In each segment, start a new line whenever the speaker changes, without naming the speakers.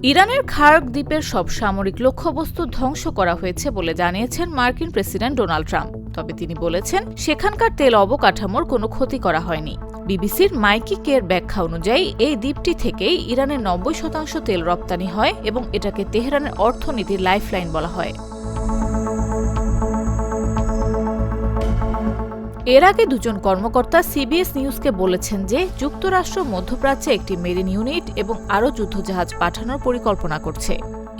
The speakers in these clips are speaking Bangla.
ইরানের খার্ক দ্বীপের সব সামরিক লক্ষ্যবস্তু ধ্বংস করা হয়েছে বলে জানিয়েছেন মার্কিন প্রেসিডেন্ট ডোনাল্ড ট্রাম্প। তবে তিনি বলেছেন, সেখানকার তেল অবকাঠামোর কোনো ক্ষতি করা হয়নি। বিবিসির মাইকি কের ব্যাখ্যা অনুযায়ী এই দ্বীপটি থেকেই ইরানের ৯০% তেল রপ্তানি হয় এবং এটাকে তেহরানের অর্থনীতির লাইফলাইন বলা হয়। এর আগে দুজন কর্মকর্তা সিবিএস নিউজকে বলেছেন যে যুক্তরাষ্ট্র মধ্যপ্রাচ্যে একটি মেরিন ইউনিট এবং আরও যুদ্ধজাহাজ পাঠানোর পরিকল্পনা করছে।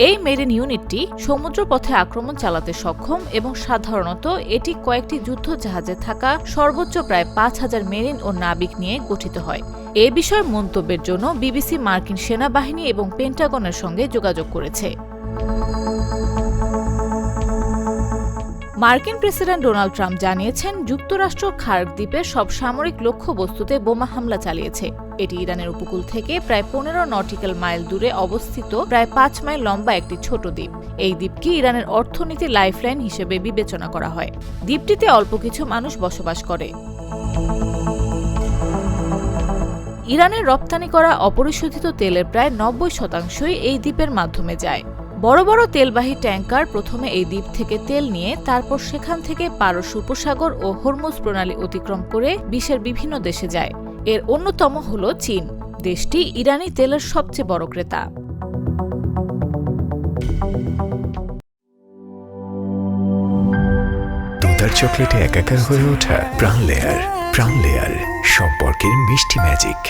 এই মেরিন ইউনিটটি সমুদ্রপথে আক্রমণ চালাতে সক্ষম এবং সাধারণত এটি কয়েকটি যুদ্ধজাহাজে থাকা সর্বোচ্চ প্রায় ৫,০০০ মেরিন ও নাবিক নিয়ে গঠিত হয়। এ বিষয়ে মন্তব্যের জন্য বিবিসি মার্কিন সেনাবাহিনী এবং পেন্টাগনের সঙ্গে যোগাযোগ করেছে। মার্কিন প্রেসিডেন্ট ডোনাল্ড ট্রাম্প জানিয়েছেন, যুক্তরাষ্ট্র খার্ক দ্বীপের সব সামরিক লক্ষ্যবস্তুতে বোমা হামলা চালিয়েছে। এটি ইরানের উপকূল থেকে প্রায় ১৫ নটিক্যাল মাইল দূরে অবস্থিত প্রায় ৫ মাইল লম্বা একটি ছোট দ্বীপ। এই দ্বীপকে ইরানের অর্থনীতির লাইফলাইন হিসেবে বিবেচনা করা হয়। দ্বীপটিতে অল্প কিছু মানুষ বসবাস করে। ইরানের রপ্তানি করা অপরিশোধিত তেলের প্রায় ৯০%ই এই দ্বীপের মাধ্যমে যায়। বড় বড় তেলবাহী ট্যাঙ্কার প্রথমে এই দ্বীপ থেকে তেল নিয়ে তারপর সেখান থেকে পারস্য উপসাগর ও হরমুজ প্রণালী অতিক্রম করে বিশ্বের বিভিন্ন দেশে যায়। এর অন্যতম হল চীন। দেশটি ইরানি তেলের সবচেয়ে বড় ক্রেতা।
দুধার চকলেটে একাকার হয়ে ওঠা প্রাণ লেয়ার সম্পর্কের মিষ্টি ম্যাজিক।